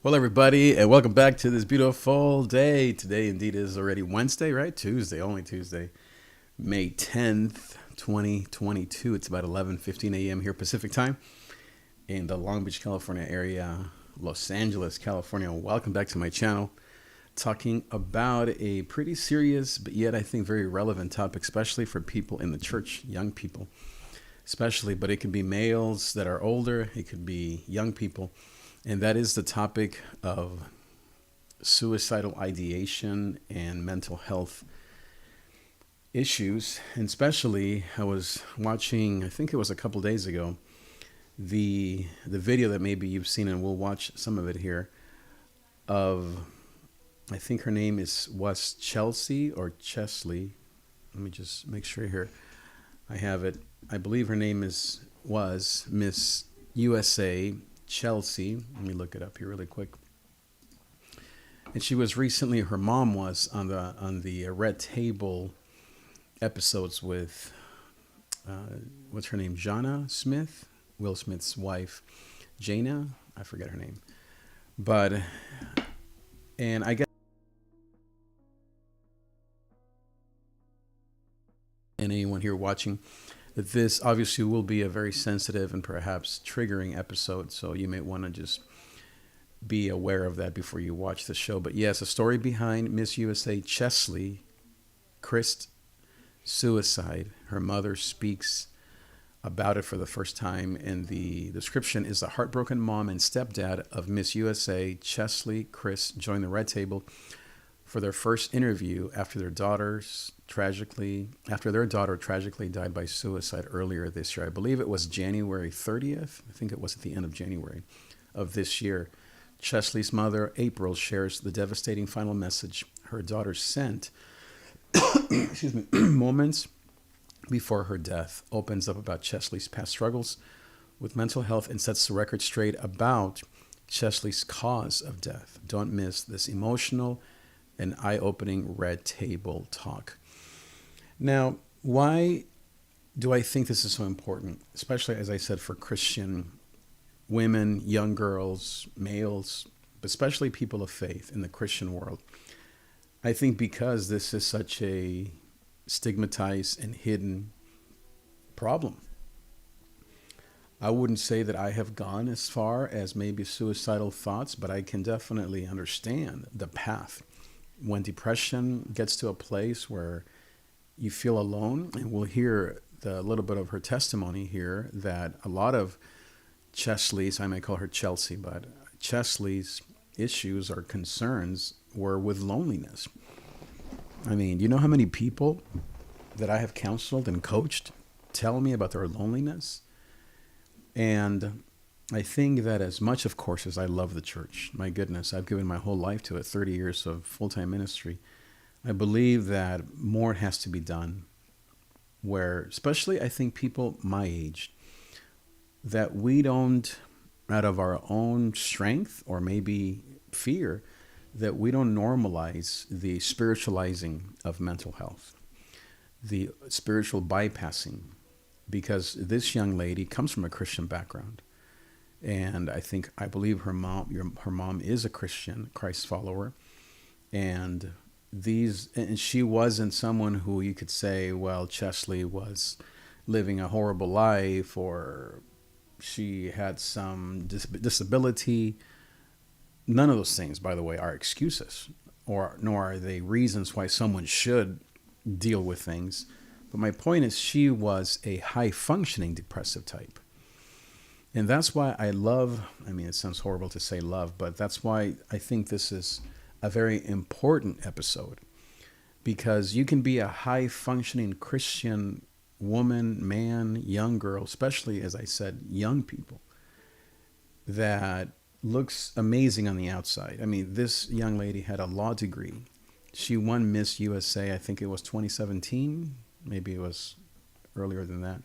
Well, everybody, and welcome back to this beautiful day. Today, indeed, is already Wednesday, right? Tuesday, only Tuesday, May 10th, 2022. It's about 11:15 a.m. here Pacific time in the Long Beach, California area, Los Angeles, California. Welcome back to my channel, talking about a pretty serious, but yet I think very relevant topic, especially for people in the church, young people, especially, but it could be males that are older, it could be young people. And that is the topic of suicidal ideation and mental health issues. And especially, I was watching, I think it was a couple days ago, the video that maybe you've seen, and we'll watch some of it here, of, I think her name was Chelsea or Chesley. Let me just make sure here I have it. I believe her name was Miss USA Chelsea. Let me look it up here really quick. And she was recently, her mom was on the Red Table episodes with what's her name, Jana Smith, Will Smith's wife, Jana, I forget her name, but and I guess and anyone here watching, that this obviously will be a very sensitive and perhaps triggering episode, so you may want to just be aware of that before you watch the show. But yes, a story behind Miss USA Cheslie Kryst suicide. Her mother speaks about it for the first time, and the description is: the heartbroken mom and stepdad of Miss USA Cheslie Kryst joined the Red Table for their first interview after their daughter tragically died by suicide earlier this year. I believe it was January 30th. I think it was at the end of January of this year. Cheslie's mother, April, shares the devastating final message her daughter sent excuse me, moments before her death. Opens up about Cheslie's past struggles with mental health and sets the record straight about Cheslie's cause of death. Don't miss this emotional and eye-opening Red Table talk. Now, why do I think this is so important? Especially, as I said, for Christian women, young girls, males, but especially people of faith in the Christian world. I think because this is such a stigmatized and hidden problem. I wouldn't say that I have gone as far as maybe suicidal thoughts, but I can definitely understand the path. When depression gets to a place where you feel alone, and we'll hear the little bit of her testimony here, that a lot of Cheslie's, I may call her Chelsea, but Cheslie's issues or concerns were with loneliness. I mean, you know how many people that I have counseled and coached tell me about their loneliness? And I think that as much, of course, as I love the church, my goodness, I've given my whole life to it, 30 years of full-time ministry. I believe that more has to be done where, especially I think people my age, that we don't, out of our own strength or maybe fear, that we don't normalize the spiritualizing of mental health, the spiritual bypassing, because this young lady comes from a Christian background. And I believe her mom is a Christian, Christ follower. And she wasn't someone who you could say, well, Chesley was living a horrible life, or she had some disability. None of those things, by the way, are excuses, nor are they reasons why someone should deal with things. But my point is, she was a high-functioning depressive type. And that's why it sounds horrible to say love, but that's why I think this is a very important episode. Because you can be a high-functioning Christian woman, man, young girl, especially, as I said, young people, that looks amazing on the outside. I mean, this young lady had a law degree. She won Miss USA, I think it was 2017. Maybe it was earlier than that.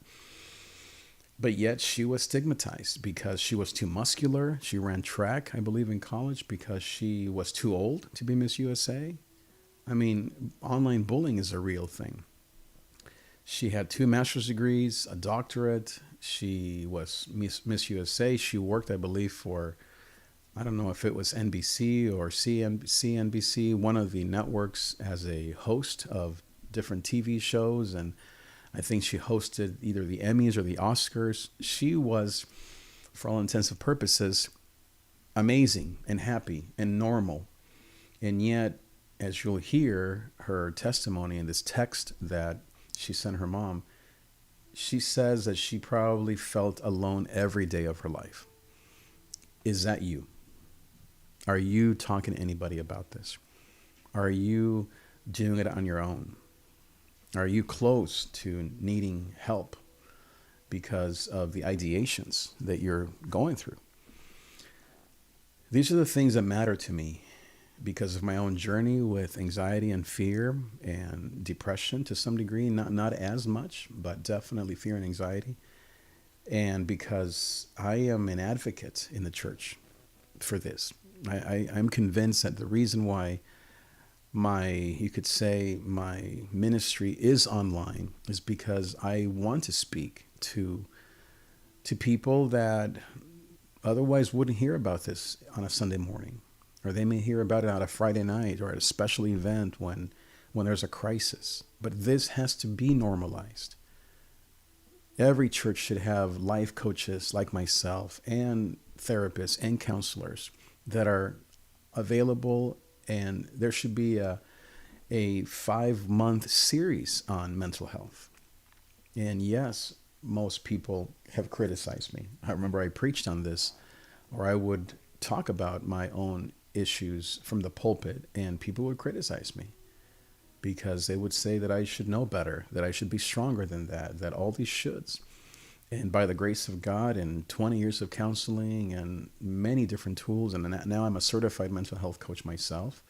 But yet she was stigmatized because she was too muscular. She ran track, I believe, in college because she was too old to be Miss USA. I mean, online bullying is a real thing. She had 2 master's degrees, a doctorate. She was Miss USA. She worked, I believe, for I don't know if it was NBC or CNBC, one of the networks, as a host of different TV shows. And I think she hosted either the Emmys or the Oscars. She was, for all intents and purposes, amazing and happy and normal. And yet, as you'll hear her testimony in this text that she sent her mom, she says that she probably felt alone every day of her life. Is that you? Are you talking to anybody about this? Are you doing it on your own? Are you close to needing help because of the ideations that you're going through? These are the things that matter to me because of my own journey with anxiety and fear and depression to some degree, not as much, but definitely fear and anxiety. And because I am an advocate in the church for this. I'm convinced that the reason why you could say my ministry is online is because I want to speak to people that otherwise wouldn't hear about this on a Sunday morning, or they may hear about it on a Friday night or at a special event when there's a crisis. But this has to be normalized. Every church should have life coaches like myself and therapists and counselors that are available, and there should be a 5-month series on mental health. And yes, most people have criticized me. I remember I preached on this, or I would talk about my own issues from the pulpit, and people would criticize me because they would say that I should know better, that I should be stronger than that all these shoulds. And by the grace of God and 20 years of counseling and many different tools, and now I'm a certified mental health coach myself,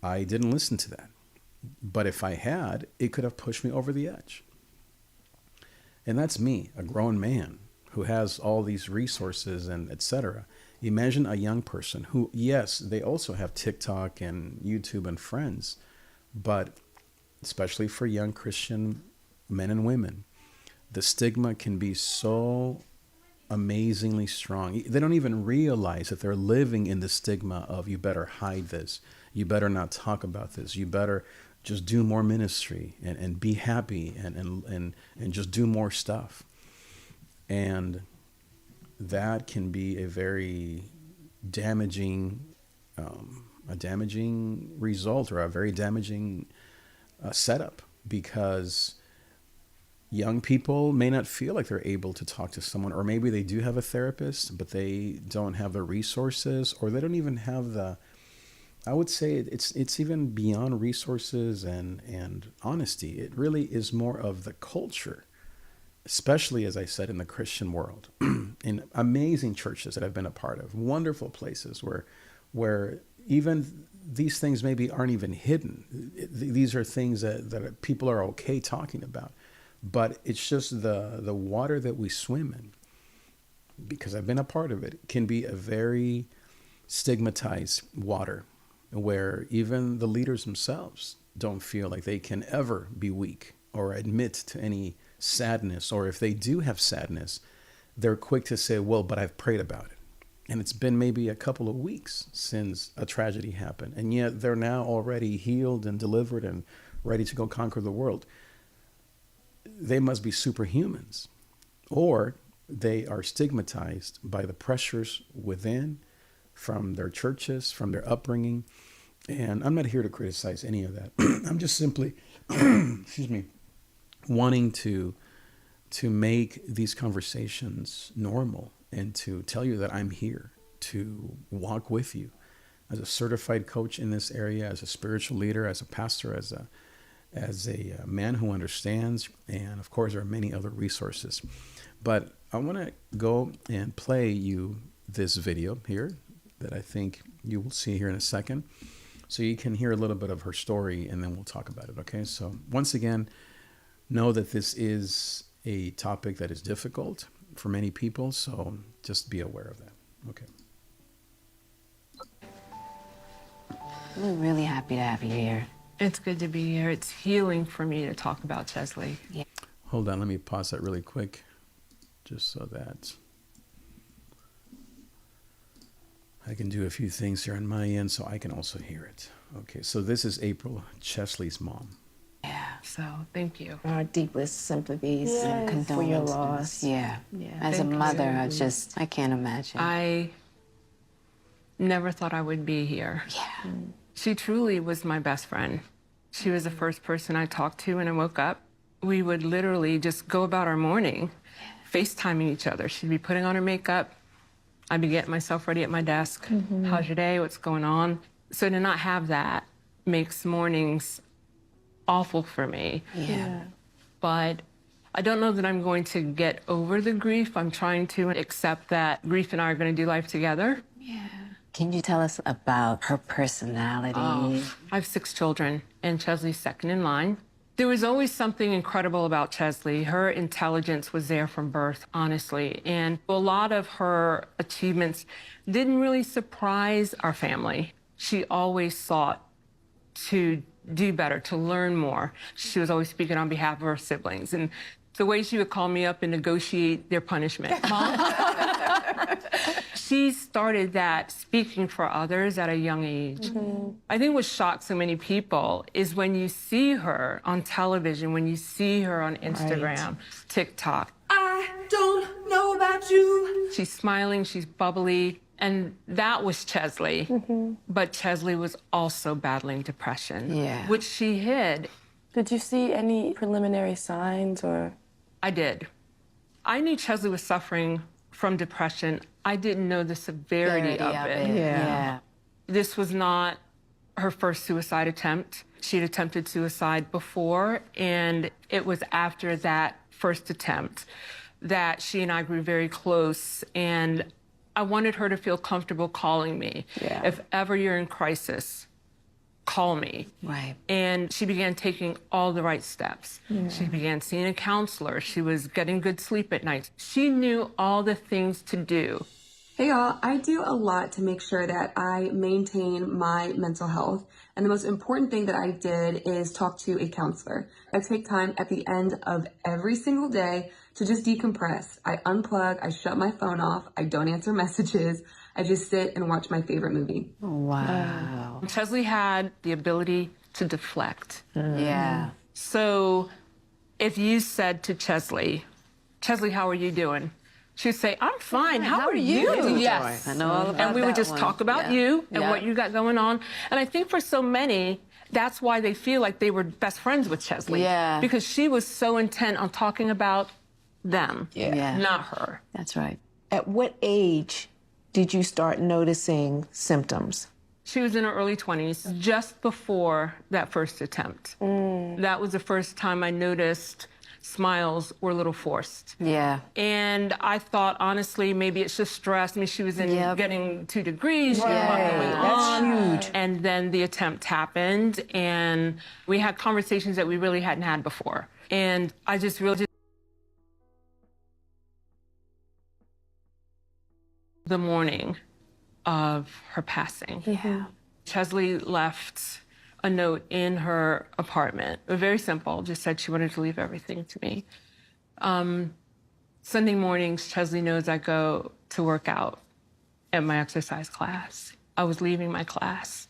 I didn't listen to that. But if I had, it could have pushed me over the edge. And that's me, a grown man who has all these resources and etc. Imagine a young person who, yes, they also have TikTok and YouTube and friends, but especially for young Christian men and women, the stigma can be so amazingly strong. They don't even realize that they're living in the stigma of you better hide this, you better not talk about this, you better just do more ministry and be happy and just do more stuff. And that can be a very damaging result, or a very damaging setup, because young people may not feel like they're able to talk to someone, or maybe they do have a therapist, but they don't have the resources, or they don't even have I would say it's even beyond resources and honesty. It really is more of the culture, especially, as I said, in the Christian world, in amazing churches that I've been a part of, wonderful places where even these things maybe aren't even hidden. These are things that people are okay talking about. But it's just the water that we swim in, because I've been a part of it, can be a very stigmatized water where even the leaders themselves don't feel like they can ever be weak or admit to any sadness. Or if they do have sadness, they're quick to say, well, but I've prayed about it. And it's been maybe a couple of weeks since a tragedy happened. And yet they're now already healed and delivered and ready to go conquer the world. They must be superhumans, or they are stigmatized by the pressures within, from their churches, from their upbringing. And I'm not here to criticize any of that. I'm just simply, excuse me, wanting to make these conversations normal and to tell you that I'm here to walk with you as a certified coach in this area, as a spiritual leader, as a pastor, as a man who understands. And of course, there are many other resources. But I want to go and play you this video here that I think you will see here in a second, so you can hear a little bit of her story, and then we'll talk about it. Okay, so once again, know that this is a topic that is difficult for many people, so just be aware of that. Okay. We're really happy to have you here. It's good to be here. It's healing for me to talk about Cheslie. Yeah. Hold on, let me pause that really quick, just so that. I can do a few things here on my end so I can also hear it. Okay, so this is April Cheslie's mom. Yeah. So thank you. Our deepest sympathies And for your condolences. loss. Yeah. Yeah. As a Thank mother, you. I can't imagine. I never thought I would be here. Yeah. She truly was my best friend. She was the first person I talked to when I woke up. We would literally just go about our morning, FaceTiming each other. She'd be putting on her makeup. I'd be getting myself ready at my desk. How's your day? What's going on? So to not have that makes mornings awful for me. Yeah. But I don't know that I'm going to get over the grief. I'm trying to accept that grief and I are going to do life together. Yeah. Can you tell us about her personality? I have 6 children, and Cheslie's second in line. There was always something incredible about Cheslie. Her intelligence was there from birth, honestly. And a lot of her achievements didn't really surprise our family. She always sought to do better, to learn more. She was always speaking on behalf of her siblings. And the way she would call me up and negotiate their punishment. She started that speaking for others at a young age. I think what shocks so many people is when you see her on television, when you see her on Instagram, TikTok. I don't know about you. She's smiling, she's bubbly, and that was Cheslie. But Cheslie was also battling depression, Yeah. which she hid. Did you see any preliminary signs or? I did. I knew Cheslie was suffering from depression. I didn't know the severity of it. Yeah. This was not her first suicide attempt. She'd attempted suicide before, and it was after that first attempt that she and I grew very close, and I wanted her to feel comfortable calling me. Yeah. If ever you're in crisis, call me. Right. And she began taking all the right steps. She began seeing a counselor. She was getting good sleep at night. She knew all the things to do. Hey y'all, I do a lot to make sure that I maintain my mental health. And the most important thing that I did is talk to a counselor. I take time at the end of every single day to just decompress. I unplug, I shut my phone off, I don't answer messages. I just sit and watch my favorite movie. Wow. Cheslie had the ability to deflect. Yeah. So if you said to Cheslie, how are you doing? She'd say, I'm fine. How are you? Yes. I know all about And we would that just one. talk about you and what you got going on. And I think for so many, that's why they feel like they were best friends with Cheslie. Yeah. Because she was so intent on talking about them, Yeah. not her. That's right. At what age did you start noticing symptoms? She was in her early 20s, just before that first attempt. That was the first time I noticed smiles were a little forced. Yeah. And I thought, honestly, maybe it's just stress. I mean, she was getting 2 degrees. She had a lot going on. That's huge. And then the attempt happened, and we had conversations that we really hadn't had before. And I just realized the morning of her passing. Yeah. Cheslie left a note in her apartment. Very simple, just said she wanted to leave everything to me. Sunday mornings, Cheslie knows I go to work out at my exercise class. I was leaving my class.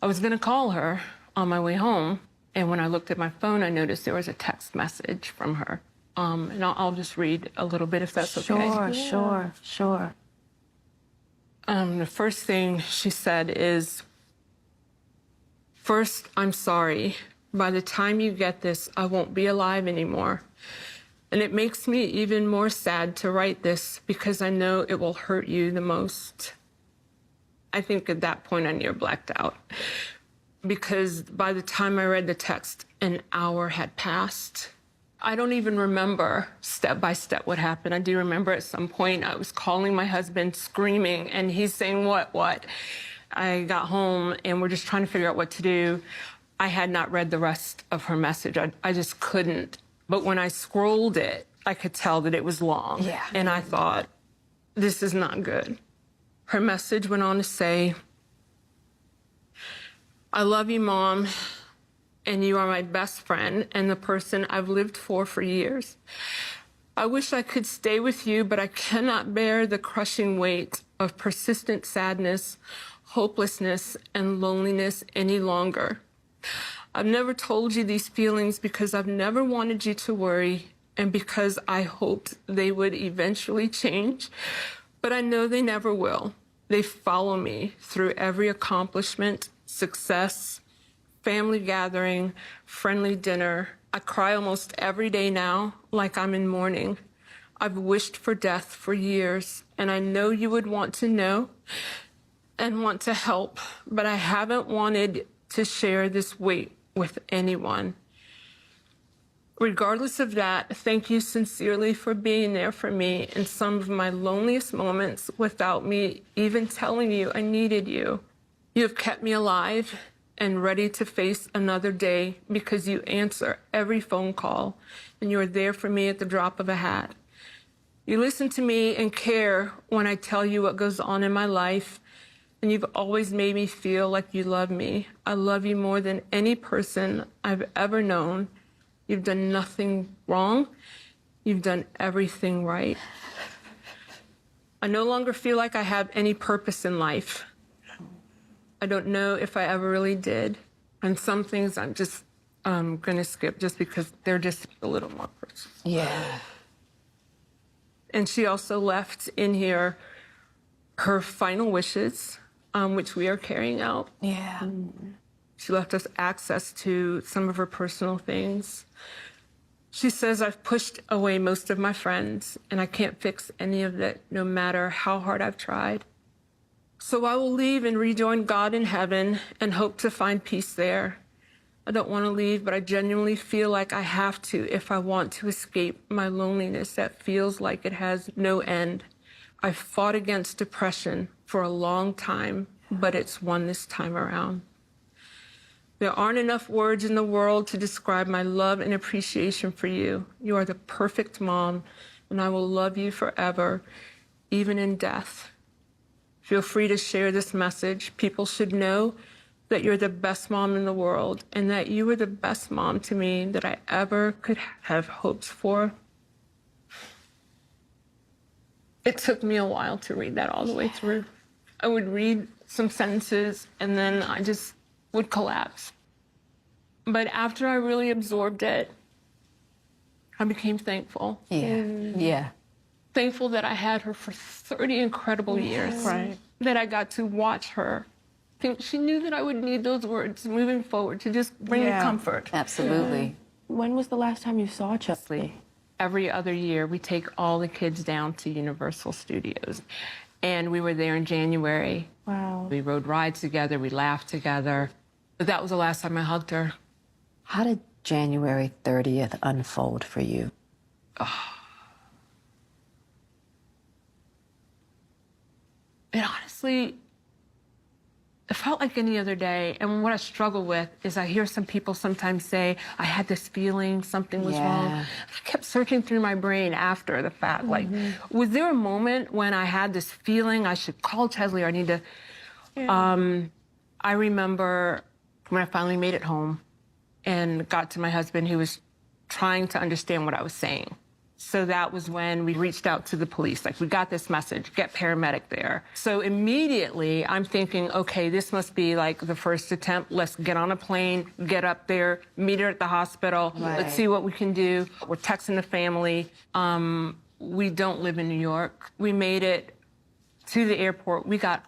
I was gonna call her on my way home, and when I looked at my phone, I noticed there was a text message from her. And I'll just read a little bit if that's okay. Sure. The first thing she said is, "First, I'm sorry. By the time you get this, I won't be alive anymore. And it makes me even more sad to write this because I know it will hurt you the most." I think at that point I near blacked out because by the time I read the text, an hour had passed. I don't even remember step by step what happened. I do remember at some point I was calling my husband screaming and he's saying, what? I got home and we're just trying to figure out what to do. I had not read the rest of her message. I just couldn't. But when I scrolled it, I could tell that it was long. Yeah. And I thought, this is not good. Her message went on to say, "I love you, Mom, and you are my best friend and the person I've lived for years. I wish I could stay with you, but I cannot bear the crushing weight of persistent sadness, hopelessness, and loneliness any longer. I've never told you these feelings because I've never wanted you to worry and because I hoped they would eventually change, but I know they never will. They follow me through every accomplishment, success, family gathering, friendly dinner. I cry almost every day now, like I'm in mourning. I've wished for death for years, and I know you would want to know and want to help, but I haven't wanted to share this weight with anyone. Regardless of that, thank you sincerely for being there for me in some of my loneliest moments without me even telling you I needed you. You have kept me alive and ready to face another day because you answer every phone call and you are there for me at the drop of a hat. You listen to me and care when I tell you what goes on in my life, and you've always made me feel like you love me. I love you more than any person I've ever known. You've done nothing wrong. You've done everything right. I no longer feel like I have any purpose in life. I don't know if I ever really did. And some things I'm just going to skip just because they're just a little more personal. Yeah. And she also left in here her final wishes, which we are carrying out. Yeah. She left us access to some of her personal things. She says I've pushed away most of my friends and I can't fix any of it, no matter how hard I've tried. So I will leave and rejoin God in heaven and hope to find peace there. I don't want to leave, but I genuinely feel like I have to if I want to escape my loneliness that feels like it has no end. I've fought against depression for a long time, but it's won this time around. There aren't enough words in the world to describe my love and appreciation for you. You are the perfect mom, and I will love you forever, even in death. Feel free to share this message. People should know that you're the best mom in the world and that you were the best mom to me that I ever could have hopes for. It took me a while to read that all the way through. I would read some sentences and then I just would collapse. But after I really absorbed it, I became thankful. Yeah. Yeah. Thankful that I had her for 30 incredible years. Right. That I got to watch her. She knew that I would need those words moving forward to just bring me comfort. Absolutely. When was the last time you saw Cheslie? Every other year, we take all the kids down to Universal Studios. And we were there in January. Wow. We rode rides together, we laughed together. But that was the last time I hugged her. How did January 30th unfold for you? It honestly, it felt like any other day. And what I struggle with is I hear some people sometimes say, I had this feeling something was wrong. I kept searching through my brain after the fact. Like, was there a moment when I had this feeling I should call Cheslie or I need to... I remember when I finally made it home and got to my husband, who was trying to understand what I was saying. So that was when we reached out to the police. Like, we got this message, get paramedic there. So immediately I'm thinking, okay, this must be like the first attempt. Let's get on a plane, get up there, meet her at the hospital. Right. Let's see what we can do. We're texting the family. We don't live in New York. We made it to the airport. We got...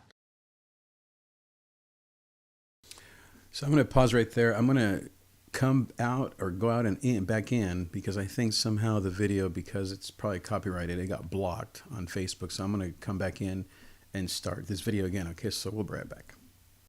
So I'm going to pause right there. I'm going to come out or go out and back in because I think somehow the video, because it's probably copyrighted, it got blocked on Facebook. So I'm going to come back in and start this video again. Okay, so we'll be right back.